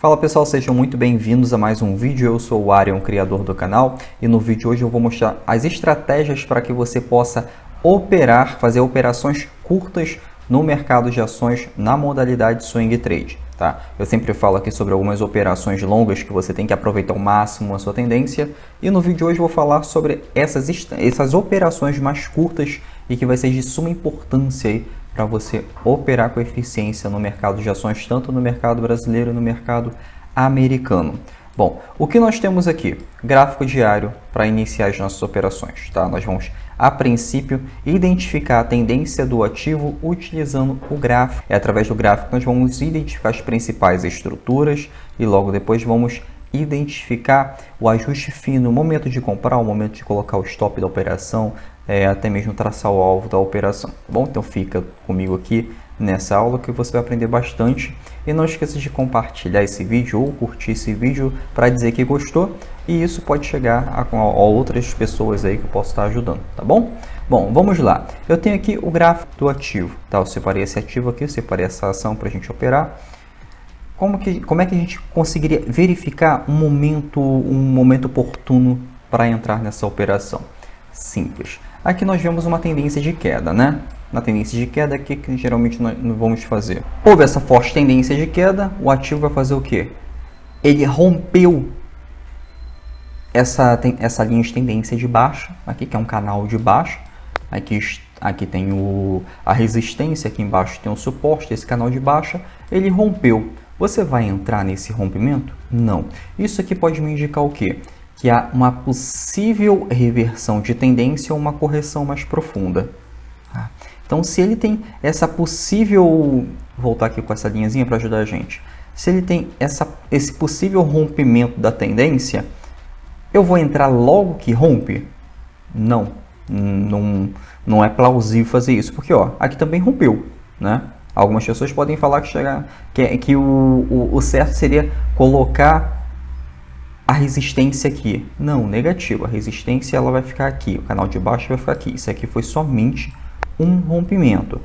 Fala pessoal, sejam muito bem-vindos a mais um vídeo. Eu sou o Arion, criador do canal, e no vídeo de hoje eu vou mostrar as estratégias para que você possa operar, fazer operações curtas no mercado de ações na modalidade Swing Trade. Tá? Eu sempre falo aqui sobre algumas operações longas que você tem que aproveitar ao máximo a sua tendência, e no vídeo de hoje eu vou falar sobre essas operações mais curtas e que vai ser de suma importância aí para você operar com eficiência no mercado de ações, tanto no mercado brasileiro e no mercado americano. Bom, o que nós temos aqui? Gráfico diário para iniciar as nossas operações. Tá? Nós vamos, a princípio, identificar a tendência do ativo utilizando o gráfico. É através do gráfico que nós vamos identificar as principais estruturas e logo depois vamos identificar o ajuste fino, o momento de comprar, o momento de colocar o stop da operação, até mesmo traçar o alvo da operação. Bom, então fica comigo aqui nessa aula que você vai aprender bastante. E não esqueça de compartilhar esse vídeo ou curtir esse vídeo para dizer que gostou. E isso pode chegar a outras pessoas aí que eu posso estar ajudando, tá bom? Bom, vamos lá. Eu tenho aqui o gráfico do ativo. Tá? Eu separei esse ativo aqui, eu separei essa ação para a gente operar. Como é que a gente conseguiria verificar um momento oportuno para entrar nessa operação? Simples. Aqui nós vemos uma tendência de queda, né? Na tendência de queda, o que geralmente nós vamos fazer? Houve essa forte tendência de queda, o ativo vai fazer o quê? Ele rompeu essa linha de tendência de baixa, aqui que é um canal de baixa. Aqui tem a resistência, aqui embaixo tem o suporte, esse canal de baixa. Ele rompeu. Você vai entrar nesse rompimento? Não. Isso aqui pode me indicar o quê? Que há uma possível reversão de tendência ou uma correção mais profunda. Então, se ele tem essa possível... Vou voltar aqui com essa linhazinha para ajudar a gente. Se ele tem esse possível rompimento da tendência, eu vou entrar logo que rompe? Não é plausível fazer isso, porque ó, aqui também rompeu, né? Algumas pessoas podem falar que o certo seria colocar a resistência aqui. Não, negativo. A resistência ela vai ficar aqui. O canal de baixo vai ficar aqui. Isso aqui foi somente um rompimento.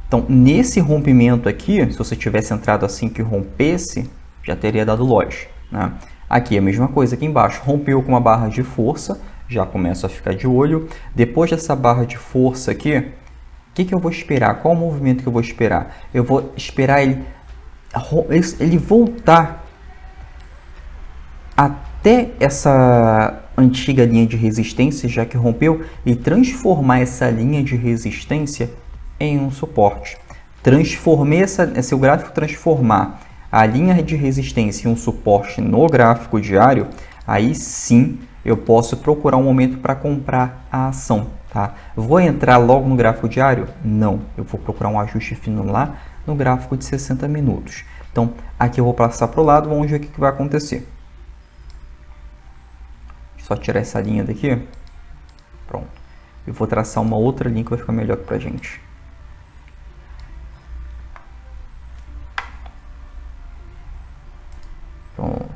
Então, nesse rompimento aqui, se você tivesse entrado assim que rompesse, já teria dado loja, né? Aqui é a mesma coisa. Aqui embaixo rompeu com uma barra de força. Já começo a ficar de olho. Depois dessa barra de força aqui, o que eu vou esperar? Qual o movimento que eu vou esperar? Eu vou esperar ele voltar até essa antiga linha de resistência, já que rompeu, e transformar essa linha de resistência em um suporte. Se o gráfico transformar a linha de resistência em um suporte no gráfico diário, aí sim eu posso procurar um momento para comprar a ação. Tá? Vou entrar logo no gráfico diário? Não, eu vou procurar um ajuste fino lá no gráfico de 60 minutos. Então, aqui eu vou passar para o lado, vamos ver o que vai acontecer. Só tirar essa linha daqui. Pronto. Eu vou traçar uma outra linha que vai ficar melhor para a gente. Pronto.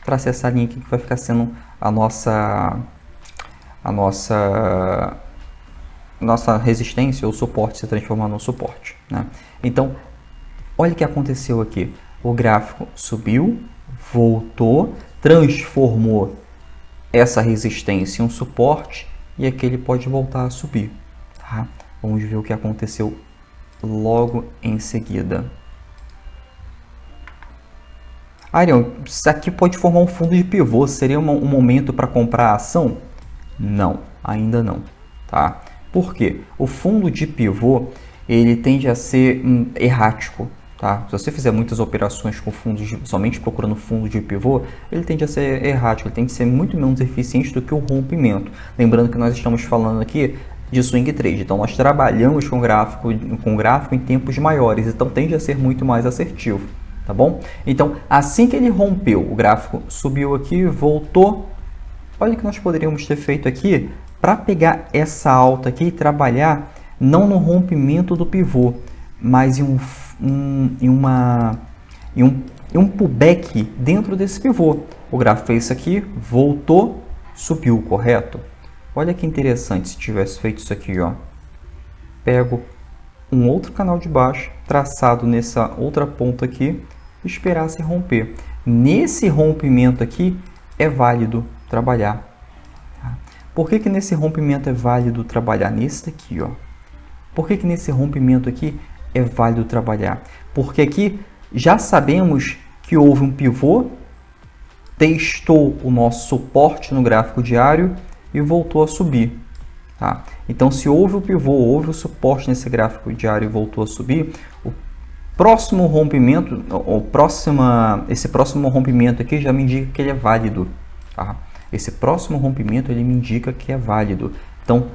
Tracei essa linha aqui que vai ficar sendo a nossa resistência ou suporte se transformar no suporte, né? Então, olha o que aconteceu aqui. O gráfico subiu, voltou, transformou essa resistência em um suporte e aqui ele pode voltar a subir. Tá? Vamos ver o que aconteceu logo em seguida. Arion, isso aqui pode formar um fundo de pivô. Seria um momento para comprar a ação? Não, ainda não. Tá? Por quê? O fundo de pivô ele tende a ser errático. Tá? Se você fizer muitas operações com fundos somente procurando fundo de pivô, ele tende a ser errático, ele tende a ser muito menos eficiente do que o rompimento. Lembrando que nós estamos falando aqui de swing trade, então nós trabalhamos com gráfico em tempos maiores, então tende a ser muito mais assertivo, tá bom? Então, assim que ele rompeu, o gráfico subiu aqui, voltou. Olha o que nós poderíamos ter feito aqui para pegar essa alta aqui e trabalhar não no rompimento do pivô, mas em um pullback dentro desse pivô. O gráfico fez isso aqui, voltou, subiu, correto? Olha que interessante se tivesse feito isso aqui, ó. Pego um outro canal de baixa traçado nessa outra ponta aqui, esperar se romper. Nesse rompimento aqui é válido trabalhar. Por que nesse rompimento é válido trabalhar? Nesse daqui, ó. Por que nesse rompimento aqui é válido trabalhar? Porque aqui já sabemos que houve um pivô, testou o nosso suporte no gráfico diário e voltou a subir. Tá? Então, se houve o pivô, houve o suporte nesse gráfico diário e voltou a subir, o próximo rompimento, esse próximo rompimento aqui já me indica que ele é válido. Tá? Esse próximo rompimento ele me indica que é válido. Então,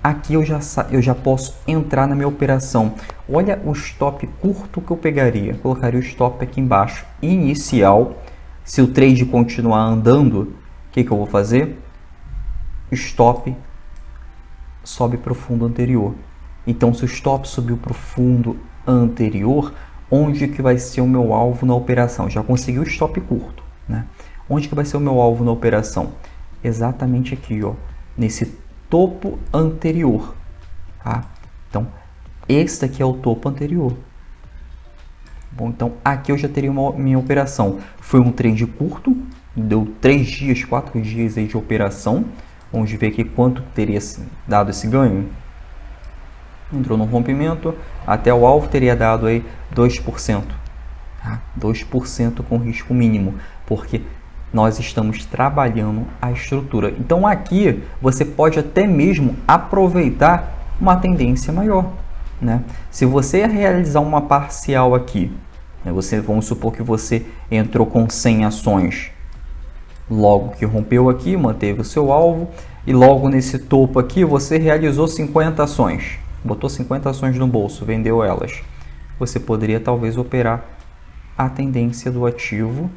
aqui eu já posso entrar na minha operação. Olha o stop curto que eu pegaria. Colocaria o stop aqui embaixo, inicial. Se o trade continuar andando, o que eu vou fazer? Stop sobe para o fundo anterior. Então, se o stop subiu para o fundo anterior, onde que vai ser o meu alvo na operação? Já consegui o stop curto, né? Onde que vai ser o meu alvo na operação? Exatamente aqui, ó, nesse topo anterior, tá? Então, esse daqui é o topo anterior. Bom, então aqui eu já teria minha operação. Foi um trade curto, deu 3 dias, 4 dias aí de operação. Vamos ver aqui quanto teria dado esse ganho. Entrou no rompimento, até o alvo teria dado aí 2%. Tá? 2% com risco mínimo, porque nós estamos trabalhando a estrutura. Então aqui você pode até mesmo aproveitar uma tendência maior, né? Se você realizar uma parcial aqui, né, vamos supor que você entrou com 100 ações, logo que rompeu aqui, manteve o seu alvo, e logo nesse topo aqui você realizou 50 ações, botou 50 ações no bolso, vendeu elas. Você poderia talvez operar a tendência do ativo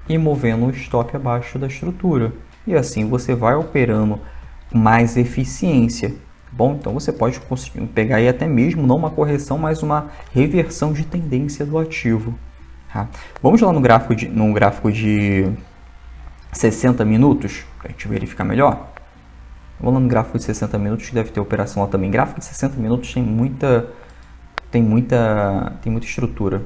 e movendo o stop abaixo da estrutura. E assim você vai operando com mais eficiência. Bom, então você pode conseguir pegar aí até mesmo não uma correção, mas uma reversão de tendência do ativo. Tá? Vamos lá no gráfico de 60 minutos, para a gente verificar melhor. Vamos lá no gráfico de 60 minutos, que deve ter operação lá também. Gráfico de 60 minutos tem muita estrutura.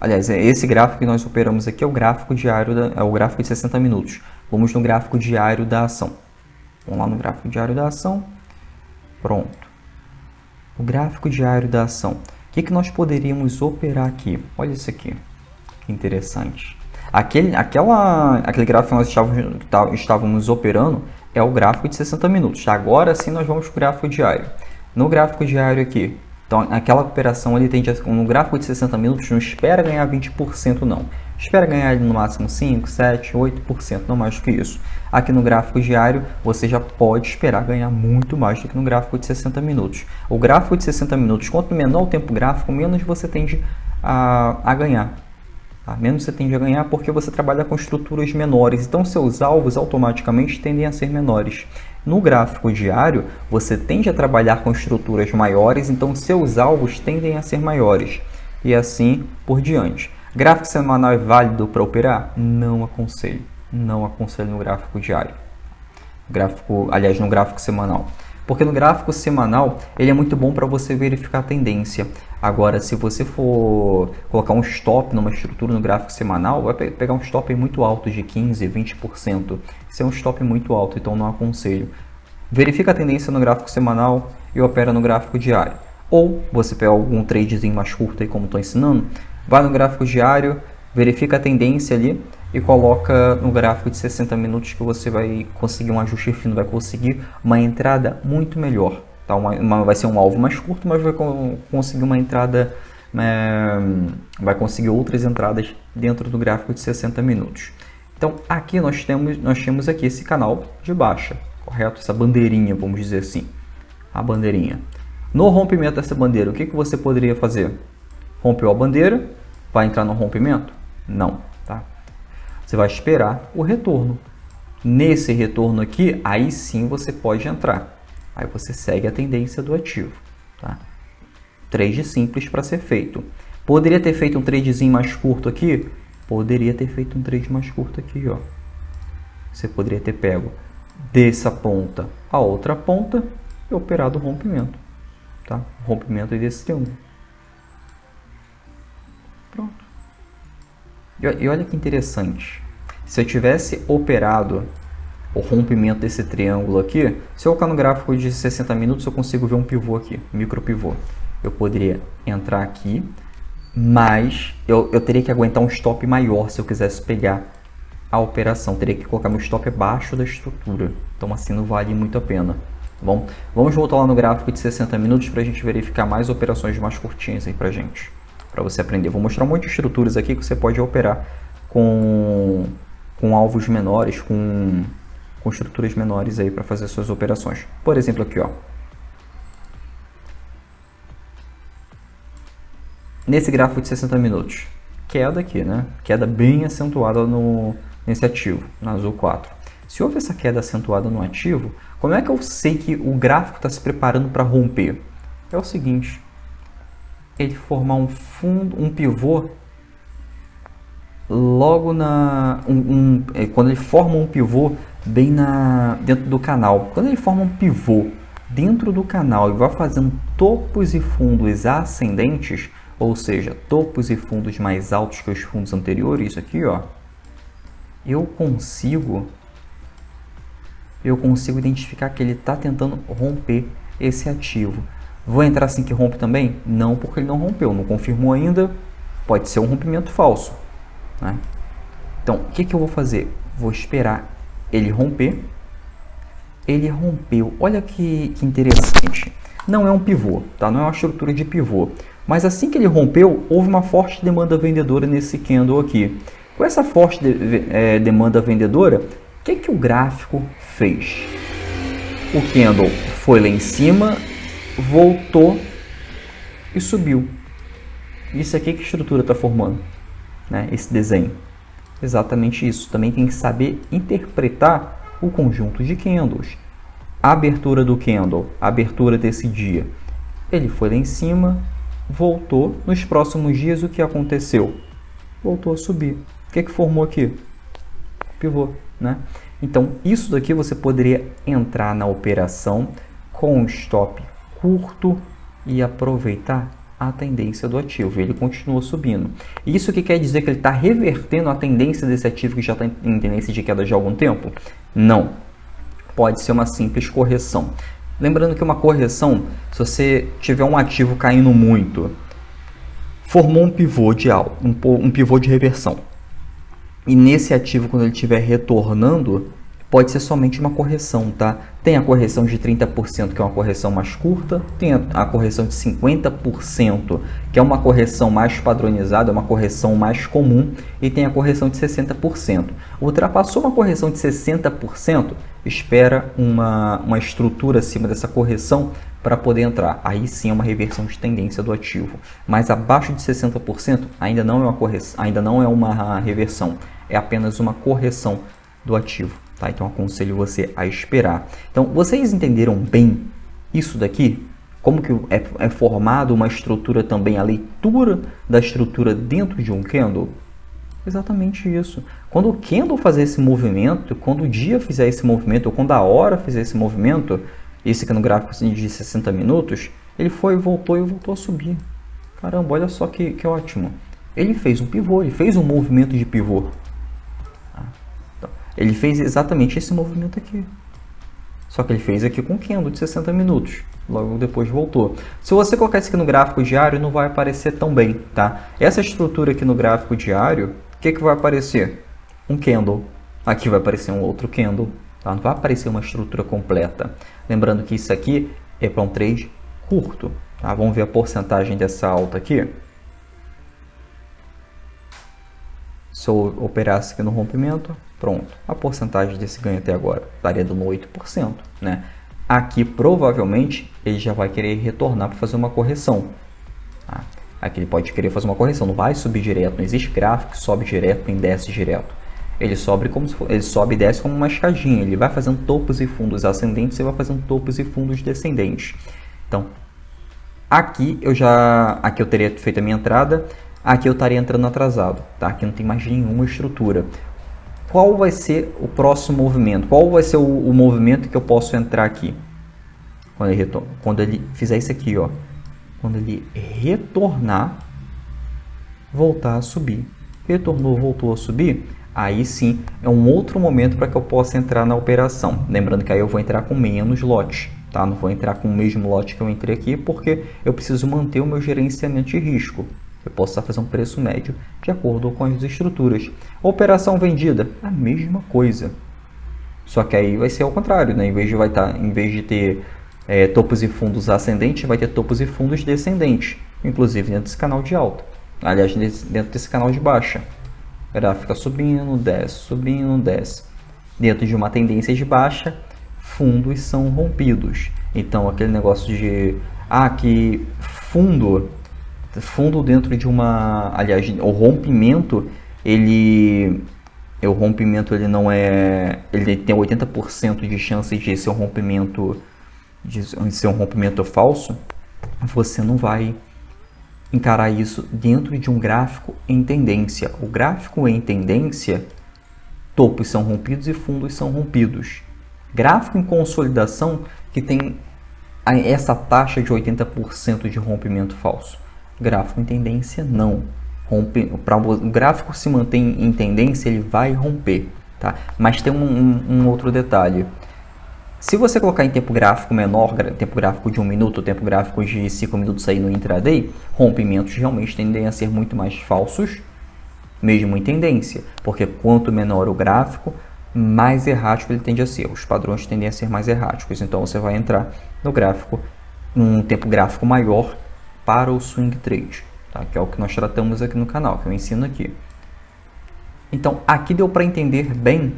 Aliás, esse gráfico que nós operamos aqui é o gráfico diário, é o gráfico de 60 minutos. Vamos no gráfico diário da ação. Vamos lá no gráfico diário da ação. Pronto. O gráfico diário da ação. O que nós poderíamos operar aqui? Olha isso aqui. Que interessante. Aquele gráfico que nós estávamos operando é o gráfico de 60 minutos. Agora sim nós vamos para o gráfico diário. No gráfico diário aqui, então aquela operação ali no gráfico de 60 minutos não espera ganhar 20% não. Espera ganhar no máximo 5, 7, 8%, não mais do que isso. Aqui no gráfico diário você já pode esperar ganhar muito mais do que no gráfico de 60 minutos. O gráfico de 60 minutos, quanto menor o tempo gráfico, menos você tende a ganhar. Tá? Menos você tende a ganhar porque você trabalha com estruturas menores, então seus alvos automaticamente tendem a ser menores. No gráfico diário, você tende a trabalhar com estruturas maiores, então seus alvos tendem a ser maiores. E assim por diante. Gráfico semanal é válido para operar? Não aconselho. Não aconselho no gráfico diário. No gráfico semanal. Porque no gráfico semanal, ele é muito bom para você verificar a tendência. Agora, se você for colocar um stop numa estrutura no gráfico semanal, vai pegar um stop muito alto de 15%, 20%. Isso é um stop muito alto, então não aconselho. Verifica a tendência no gráfico semanal e opera no gráfico diário. Ou você pega algum tradezinho mais curto aí, como estou ensinando, vai no gráfico diário, verifica a tendência ali e coloca no gráfico de 60 minutos que você vai conseguir um ajuste fino, vai conseguir uma entrada muito melhor. Tá? Vai ser um alvo mais curto, mas vai conseguir uma entrada, vai conseguir outras entradas dentro do gráfico de 60 minutos. Então aqui nós temos aqui esse canal de baixa, correto? Essa bandeirinha, vamos dizer assim, a bandeirinha. No rompimento dessa bandeira, o que você poderia fazer? Rompeu a bandeira, vai entrar no rompimento? Não, tá? Você vai esperar o retorno. Nesse retorno aqui, aí sim você pode entrar. Aí você segue a tendência do ativo, tá? Trade simples para ser feito. Poderia ter feito um tradezinho mais curto aqui? Poderia ter feito um trade mais curto aqui, ó. Você poderia ter pego dessa ponta a outra ponta e operado o rompimento. tá? O rompimento aí desse triângulo. Pronto. E olha que interessante. Se eu tivesse operado o rompimento desse triângulo aqui, se eu colocar no gráfico de 60 minutos, eu consigo ver um pivô aqui, micro pivô. Eu poderia entrar aqui, mas eu teria que aguentar um stop maior se eu quisesse pegar a operação. Teria que colocar meu stop abaixo da estrutura. Então assim não vale muito a pena. Bom, vamos voltar lá no gráfico de 60 minutos para a gente verificar mais operações mais curtinhas aí pra gente. Para você aprender. Vou mostrar um monte de estruturas aqui que você pode operar com alvos menores, com estruturas menores aí para fazer suas operações. Por exemplo, aqui, ó. Nesse gráfico de 60 minutos, queda aqui, né? Queda bem acentuada nesse ativo, na azul 4. Se houve essa queda acentuada no ativo, como é que eu sei que o gráfico está se preparando para romper? É o seguinte, ele formar um pivô logo quando ele forma um pivô bem dentro do canal. Quando ele forma um pivô dentro do canal e vai fazendo topos e fundos ascendentes, ou seja, topos e fundos mais altos que os fundos anteriores, isso aqui, ó, eu consigo identificar que ele está tentando romper esse ativo. Vou entrar assim que rompe também? Não, porque ele não rompeu, não confirmou ainda, pode ser um rompimento falso, né? Então, o que eu vou fazer? Vou esperar ele romper. Ele rompeu, olha que interessante. Não é um pivô, tá? Não é uma estrutura de pivô. Mas assim que ele rompeu, houve uma forte demanda vendedora nesse candle aqui. Com essa forte demanda vendedora, o que o gráfico fez? O candle foi lá em cima, voltou e subiu. Isso aqui que estrutura está formando, né? Esse desenho. Exatamente isso. Também tem que saber interpretar o conjunto de candles. A abertura do candle, a abertura desse dia, ele foi lá em cima, voltou. Nos próximos dias, o que aconteceu? Voltou a subir. O que formou aqui? Pivô, né? Então, isso daqui você poderia entrar na operação com um stop curto e aproveitar a tendência do ativo. Ele continua subindo. Isso que quer dizer que ele está revertendo a tendência desse ativo que já está em tendência de queda de algum tempo? Não. Pode ser uma simples correção. Lembrando que uma correção, se você tiver um ativo caindo muito, formou um pivô de alta, um pivô de reversão. E nesse ativo, quando ele estiver retornando, pode ser somente uma correção, tá? Tem a correção de 30%, que é uma correção mais curta, tem a correção de 50%, que é uma correção mais padronizada, é uma correção mais comum, e tem a correção de 60%. Ultrapassou uma correção de 60%, espera uma estrutura acima dessa correção para poder entrar. Aí sim é uma reversão de tendência do ativo. Mas abaixo de 60% ainda não é uma correção, ainda não é uma reversão, é apenas uma correção do ativo. Tá? Então aconselho você a esperar. Então vocês entenderam bem isso daqui? Como que é formado uma estrutura também, a leitura da estrutura dentro de um candle? Exatamente isso. Quando o candle fazer esse movimento, quando o dia fizer esse movimento, ou quando a hora fizer esse movimento, esse aqui no gráfico de 60 minutos, ele foi, voltou e voltou a subir. Caramba, olha só que ótimo. Ele fez um pivô, ele fez um movimento de pivô. Ele fez exatamente esse movimento aqui. Só que ele fez aqui com candle de 60 minutos. Logo depois voltou. Se você colocar isso aqui no gráfico diário, não vai aparecer tão bem, tá? Essa estrutura aqui no gráfico diário, o que vai aparecer? Um candle. Aqui vai aparecer um outro candle. Tá? Não vai aparecer uma estrutura completa. Lembrando que isso aqui é para um trade curto. Tá? Vamos ver a porcentagem dessa alta aqui. Se eu operasse aqui no rompimento, pronto. A porcentagem desse ganho até agora estaria dando 8%. Né? Aqui provavelmente ele já vai querer retornar para fazer uma correção. Tá? Aqui ele pode querer fazer uma correção, não vai subir direto, não existe gráfico que sobe direto nem desce direto. Ele sobe e desce como uma escadinha, ele vai fazendo topos e fundos ascendentes e vai fazendo topos e fundos descendentes. Então, aqui eu teria feito a minha entrada, aqui eu estaria entrando atrasado, tá? Aqui não tem mais nenhuma estrutura. Qual vai ser o próximo movimento? Qual vai ser o movimento que eu posso entrar aqui? Quando ele fizer isso aqui, ó, quando ele retornar, voltar a subir. Retornou, voltou a subir, aí sim é um outro momento para que eu possa entrar na operação. Lembrando que aí eu vou entrar com menos lote, tá? Não vou entrar com o mesmo lote que eu entrei aqui, porque eu preciso manter o meu gerenciamento de risco. Eu posso estar fazendo um preço médio de acordo com as estruturas. Operação vendida, a mesma coisa. Só que aí vai ser ao contrário, né? Em vez de ter topos e fundos ascendentes, vai ter topos e fundos descendentes, inclusive dentro desse canal de alta. Aliás, dentro desse canal de baixa. O gráfico fica subindo, desce. Dentro de uma tendência de baixa, fundos são rompidos. Então, aquele negócio de que fundo dentro de uma... Aliás, o rompimento, ele não é... Ele tem 80% de chances de ser um rompimento falso. Você não vai encarar isso dentro de um gráfico em tendência. O gráfico em tendência, topos são rompidos e fundos são rompidos. Gráfico em consolidação que tem essa taxa de 80% de rompimento falso. Gráfico em tendência não. Para o gráfico se manter em tendência, ele vai romper, tá? Mas tem um outro detalhe. Se você colocar em tempo gráfico menor, tempo gráfico de 1 minuto, tempo gráfico de 5 minutos aí no intraday, rompimentos realmente tendem a ser muito mais falsos, mesmo em tendência, porque quanto menor o gráfico, mais errático ele tende a ser. Os padrões tendem a ser mais erráticos, então você vai entrar no gráfico, num tempo gráfico maior para o swing trade, tá? Que é o que nós tratamos aqui no canal, que eu ensino aqui. Então, aqui deu para entender bem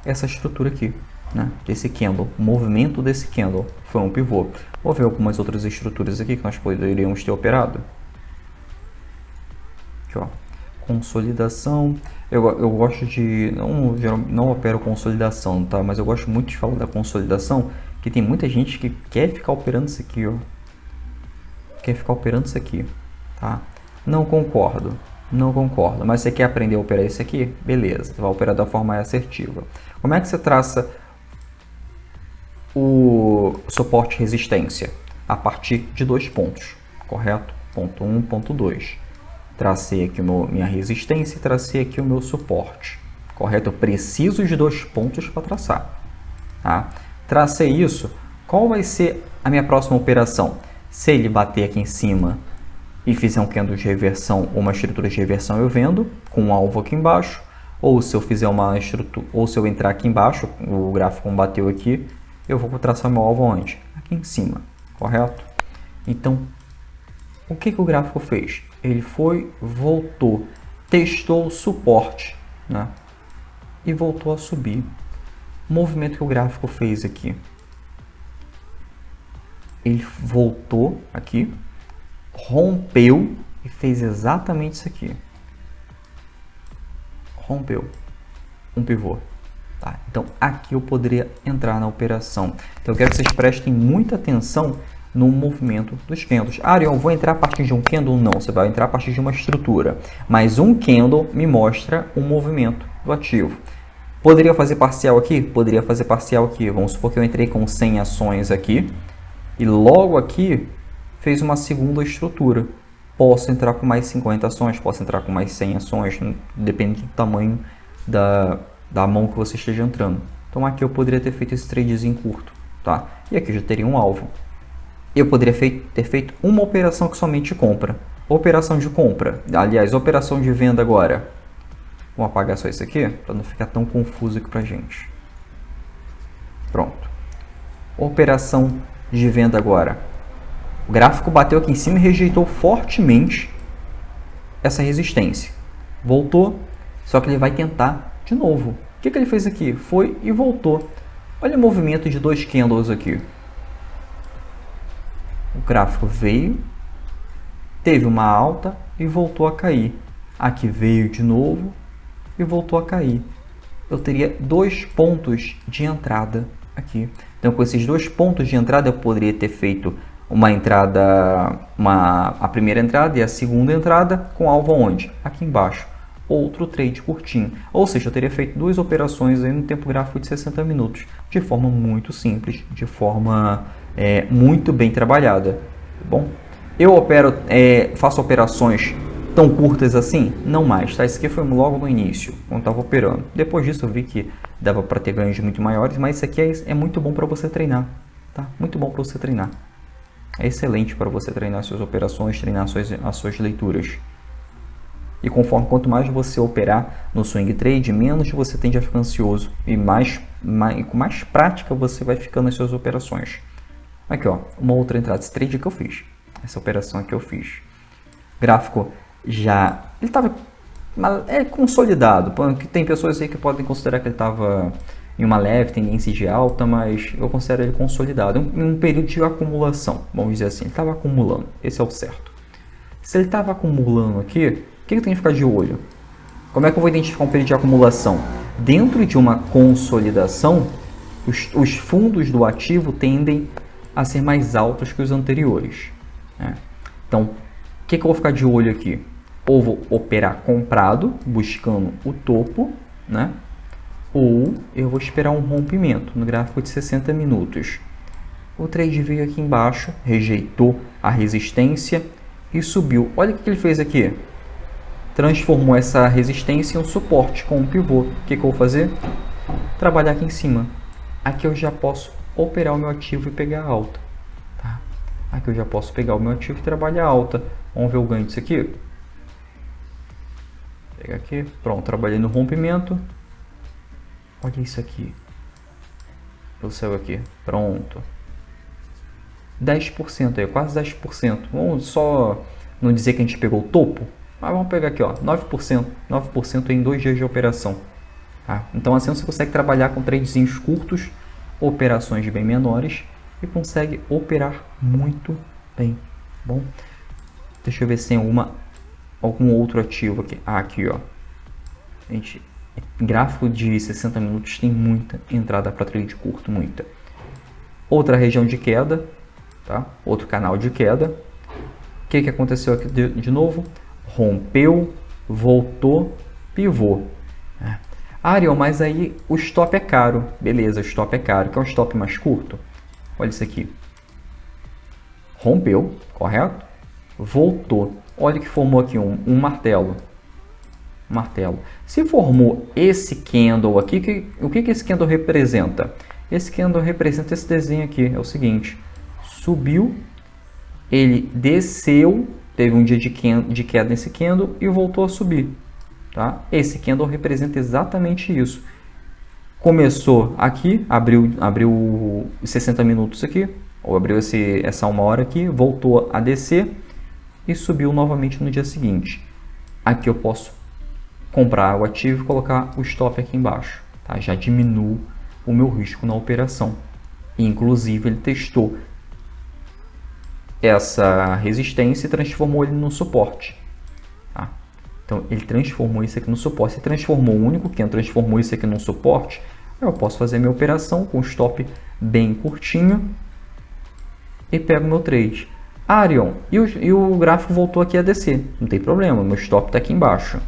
essa estrutura aqui, né, desse candle, o movimento desse candle foi um pivô. Vou ver algumas outras estruturas aqui que nós poderíamos ter operado. Aqui, ó, consolidação. Eu gosto de não opero consolidação, tá? Mas eu gosto muito de falar da consolidação, que tem muita gente que quer ficar operando isso aqui, ó. Quer ficar operando isso aqui, tá? Não concordo. Mas você quer aprender a operar isso aqui? Beleza, você vai operar da forma mais assertiva. Como é que você traça o suporte e resistência? A partir de 2 pontos, correto? Ponto 1, ponto 2. Tracei aqui minha resistência e tracei aqui o meu suporte, correto? Eu preciso de 2 pontos para traçar, tá? Tracei isso. Qual vai ser a minha próxima operação? Se ele bater aqui em cima e fizer um candle de reversão ou uma estrutura de reversão, eu vendo com um alvo aqui embaixo. Ou se eu fizer uma estrutura, ou se eu entrar aqui embaixo, o gráfico bateu aqui, eu vou traçar meu alvo onde? Aqui em cima, correto? Então, o que o gráfico fez? Ele voltou, testou o suporte, né? E voltou a subir. O movimento que o gráfico fez aqui, ele voltou aqui, rompeu e fez exatamente isso aqui. Rompeu um pivô. Tá? Então, aqui eu poderia entrar na operação. Então, eu quero que vocês prestem muita atenção no movimento dos candles. Ariel, eu vou entrar a partir de um candle? Não, você vai entrar a partir de uma estrutura. Mas um candle me mostra o movimento do ativo. Poderia fazer parcial aqui? Poderia fazer parcial aqui. Vamos supor que eu entrei com 100 ações aqui. E logo aqui fez uma segunda estrutura. Posso entrar com mais 50 ações, posso entrar com mais 100 ações, depende do tamanho da mão que você esteja entrando. Então aqui eu poderia ter feito esse tradezinho curto, tá? E aqui eu já teria um alvo. Eu poderia ter feito uma operação que somente compra. Operação de compra, aliás, operação de venda agora. Vou apagar só isso aqui, para não ficar tão confuso aqui pra gente. Pronto. Operação de venda agora. O gráfico bateu aqui em cima e rejeitou fortemente essa resistência. Voltou, só que ele vai tentar de novo. O que ele fez aqui? Foi e voltou. Olha o movimento de 2 candles aqui. O gráfico veio, teve uma alta e voltou a cair. Aqui veio de novo e voltou a cair. Eu teria 2 pontos de entrada aqui. Então, com esses 2 pontos de entrada, eu poderia ter feito uma entrada, a primeira entrada e a segunda entrada com alvo onde? Aqui embaixo. Outro trade curtinho. Ou seja, eu teria feito 2 operações aí no tempo gráfico de 60 minutos. De forma muito simples, de forma muito bem trabalhada. Tá bom? Eu faço operações tão curtas assim? Não mais, tá? Isso aqui foi logo no início, quando estava operando. Depois disso eu vi que dava para ter ganhos muito maiores, mas isso aqui é muito bom para você treinar, tá? Muito bom para você treinar. É excelente para você treinar suas operações, treinar as suas leituras. E conforme quanto mais você operar no swing trade, menos você tende a ficar ansioso e com mais prática você vai ficando nas suas operações. Aqui, ó, uma outra entrada, esse trade que eu fiz. Essa operação aqui eu fiz. Gráfico já, ele estava consolidado. Tem pessoas aí que podem considerar que ele estava em uma leve tendência de alta, mas eu considero ele consolidado. Em um período de acumulação, vamos dizer assim. Ele estava acumulando, esse é o certo. Se ele estava acumulando aqui, o que eu tenho que ficar de olho? Como é que eu vou identificar um período de acumulação? Dentro de uma consolidação, os fundos do ativo tendem a ser mais altos que os anteriores. Né? Então, o que eu vou ficar de olho aqui? Ou vou operar comprado, buscando o topo, né? Ou eu vou esperar um rompimento no gráfico de 60 minutos. O trade veio aqui embaixo, rejeitou a resistência e subiu. Olha o que ele fez aqui. Transformou essa resistência em um suporte com um pivô. O que eu vou fazer? Trabalhar aqui em cima. Aqui eu já posso operar o meu ativo e pegar a alta. Tá? Aqui eu já posso pegar o meu ativo e trabalhar a alta. Vamos ver o ganho disso aqui? Pega aqui. Pronto, trabalhei no rompimento. Olha isso aqui. Eu saio aqui. Pronto. 10% aí, quase 10%. Vamos só não dizer que a gente pegou o topo. Mas vamos pegar aqui, ó, 9%. 9% em 2 dias de operação. Tá? Então assim você consegue trabalhar com tradezinhos curtos, operações bem menores e consegue operar muito bem. Bom, deixa eu ver se tem algum outro ativo aqui. Ah, aqui, ó. Gente, gráfico de 60 minutos tem muita entrada para trade curto, muita. Outra região de queda, tá? Outro canal de queda. O que aconteceu aqui de novo? Rompeu, voltou, pivô. Ariel, mas aí o stop é caro. Beleza, o stop é caro. Quer um stop mais curto? Olha isso aqui. Rompeu, correto? Voltou. Olha que formou aqui um martelo. Martelo. Se formou esse candle aqui, o que esse candle representa? Esse candle representa esse desenho aqui. É o seguinte. Subiu, ele desceu, teve um dia de queda nesse candle e voltou a subir. Tá? Esse candle representa exatamente isso. Começou aqui, abriu 60 minutos aqui, ou abriu essa 1 hora aqui, voltou a descer e subiu novamente no dia seguinte. Aqui eu posso comprar o ativo e colocar o stop aqui embaixo. Tá? Já diminuo o meu risco na operação. Inclusive ele testou essa resistência e transformou ele no suporte. Tá? Então ele transformou isso aqui no suporte. Se transformou o único que transformou isso aqui no suporte, eu posso fazer minha operação com stop bem curtinho e pego meu trade. Arion, e o gráfico voltou aqui a descer. Não tem problema, meu stop está aqui embaixo.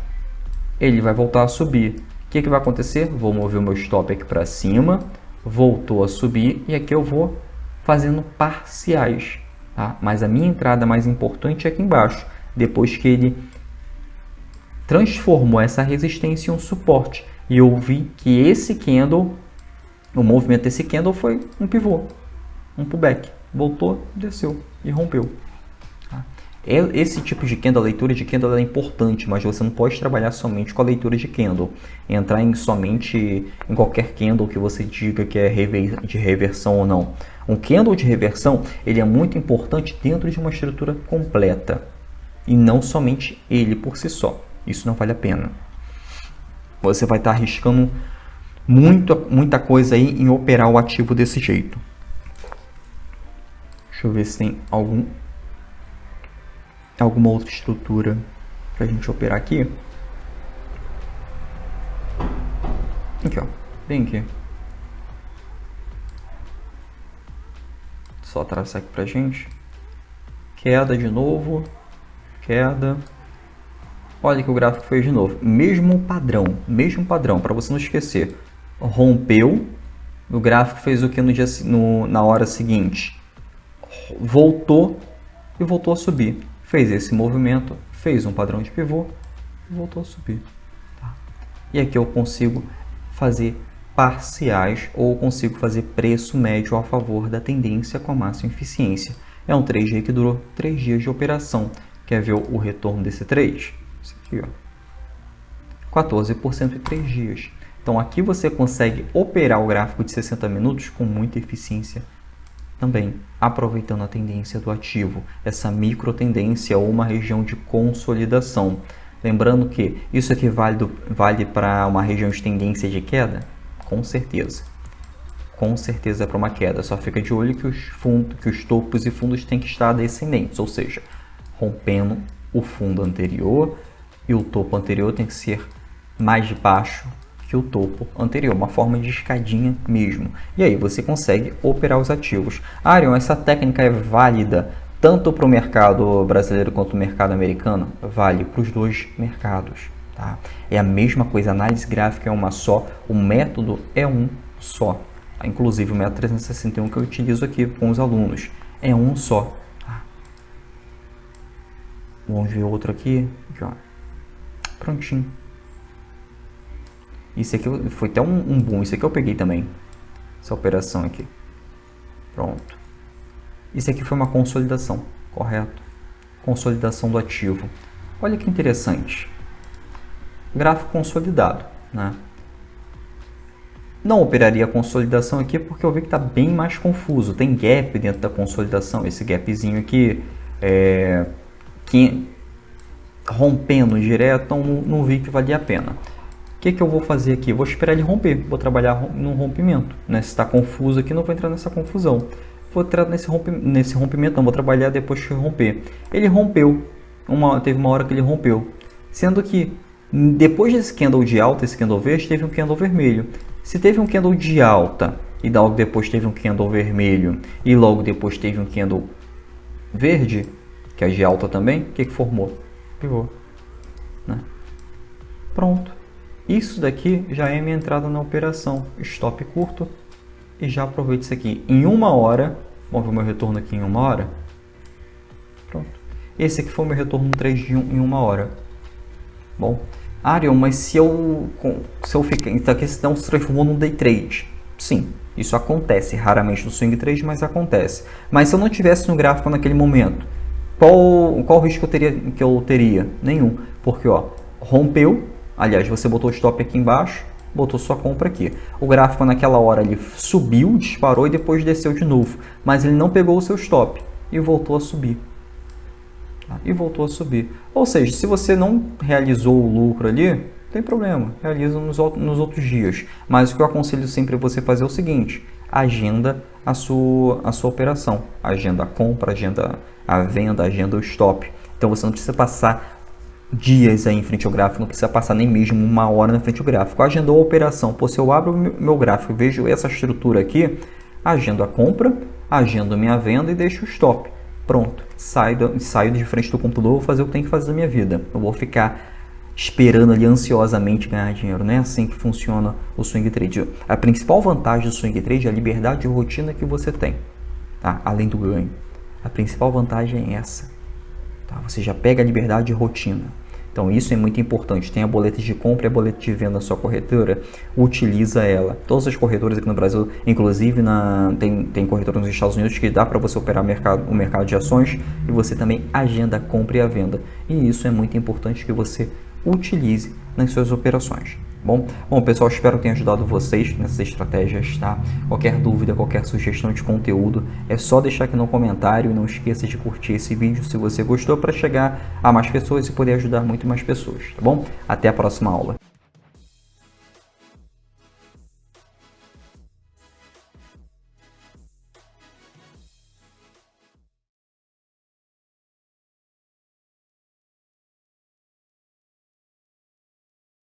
Ele vai voltar a subir. O que vai acontecer? Vou mover o meu stop aqui para cima, voltou a subir e aqui eu vou fazendo parciais. Tá? Mas a minha entrada mais importante é aqui embaixo, depois que ele transformou essa resistência em um suporte. E eu vi que esse candle, o movimento desse candle foi um pivô, um pullback. Voltou, desceu e rompeu. Tá? Esse tipo de candle, a leitura de candle é importante, mas você não pode trabalhar somente com a leitura de candle. Entrar somente em qualquer candle que você diga que é de reversão ou não. Um candle de reversão, ele é muito importante dentro de uma estrutura completa. E não somente ele por si só. Isso não vale a pena. Você vai estar arriscando muita coisa aí em operar o ativo desse jeito. Deixa eu ver se tem alguma outra estrutura para a gente operar aqui. Aqui, ó. Bem aqui. Só atravessar aqui pra gente. Queda de novo. Queda. Olha que o gráfico fez de novo. Mesmo padrão, para você não esquecer. Rompeu. O gráfico fez o que na hora seguinte? voltou e voltou a subir. Fez esse movimento, fez um padrão de pivô e voltou a subir. Tá? E aqui eu consigo fazer parciais ou consigo fazer preço médio a favor da tendência com a máxima eficiência. É um trade aí que durou 3 dias de operação. Quer ver o retorno desse trade? Isso aqui, ó. 14% em 3 dias. Então aqui você consegue operar o gráfico de 60 minutos com muita eficiência também, aproveitando a tendência do ativo, essa micro tendência ou uma região de consolidação. Lembrando que isso aqui vale para uma região de tendência de queda? Com certeza. Com certeza é para uma queda. Só fica de olho que os topos e fundos têm que estar descendentes, ou seja, rompendo o fundo anterior e o topo anterior tem que ser mais baixo que o topo anterior, uma forma de escadinha mesmo. E aí você consegue operar os ativos. Arion, essa técnica é válida tanto para o mercado brasileiro quanto o mercado americano? Vale para os dois mercados. Tá? É a mesma coisa, a análise gráfica é uma só, o método é um só. Inclusive o método 361 que eu utilizo aqui com os alunos é um só. Tá? Vamos ver outro aqui. Ó. Prontinho. Isso aqui foi até um boom. Isso aqui eu peguei também. Essa operação aqui. Pronto. Isso aqui foi uma consolidação, correto? Consolidação do ativo. Olha que interessante. Gráfico consolidado, né? Não operaria a consolidação aqui porque eu vi que está bem mais confuso. Tem gap dentro da consolidação. Esse gapzinho aqui, que rompendo direto, então não vi que valia a pena. O que eu vou fazer aqui? Vou esperar ele romper. Vou trabalhar no rompimento. Né? Se está confuso aqui, não vou entrar nessa confusão. Vou entrar nesse rompimento, não. Vou trabalhar depois que romper. Ele rompeu. Teve uma hora que ele rompeu. Sendo que depois desse candle de alta, esse candle verde, teve um candle vermelho. Se teve um candle de alta e logo depois teve um candle vermelho e logo depois teve um candle verde, que é de alta também, o que formou? Pivô. Né? Pronto. Isso daqui já é minha entrada na operação. Stop curto e já aproveito isso aqui. Em 1 hora, vamos ver o meu retorno aqui em 1 hora. Pronto. Esse aqui foi o meu retorno no trade em 1 hora. Bom. Arion, mas se eu ficar... Então aqui não se transformou num day trade. Sim, isso acontece. Raramente no swing trade, mas acontece. Mas se eu não tivesse no gráfico naquele momento, qual risco que eu teria? Nenhum. Porque ó, rompeu. Aliás, você botou o stop aqui embaixo, botou sua compra aqui. O gráfico naquela hora ele subiu, disparou e depois desceu de novo. Mas ele não pegou o seu stop e voltou a subir. E voltou a subir. Ou seja, se você não realizou o lucro ali, não tem problema, realiza nos outros dias. Mas o que eu aconselho sempre você fazer é o seguinte: agenda a sua operação. Agenda a compra, agenda a venda, agenda o stop. Então você não precisa passar dias aí em frente ao gráfico, não precisa passar nem mesmo 1 hora na frente ao gráfico. Agendou a operação. Pô, se eu abro o meu gráfico e vejo essa estrutura aqui, agendo a compra, agendo minha venda e deixo o stop. Pronto, saio de frente do computador, vou fazer o que tenho que fazer da minha vida. Eu vou ficar esperando ali ansiosamente ganhar dinheiro. Não é assim que funciona o swing trade. A principal vantagem do swing trade é a liberdade de rotina que você tem, tá? Além do ganho. A principal vantagem é essa. Tá? Você já pega a liberdade de rotina. Então isso é muito importante. Tem a boleta de compra e a boleta de venda na sua corretora. Utiliza ela. Todas as corretoras aqui no Brasil, inclusive tem corretora nos Estados Unidos que dá para você operar o mercado de ações e você também agenda a compra e a venda. E isso é muito importante que você utilize nas suas operações. Bom, pessoal, espero que tenha ajudado vocês nessas estratégias, tá? Qualquer dúvida, qualquer sugestão de conteúdo, é só deixar aqui no comentário e não esqueça de curtir esse vídeo se você gostou para chegar a mais pessoas e poder ajudar muito mais pessoas, tá bom? Até a próxima aula.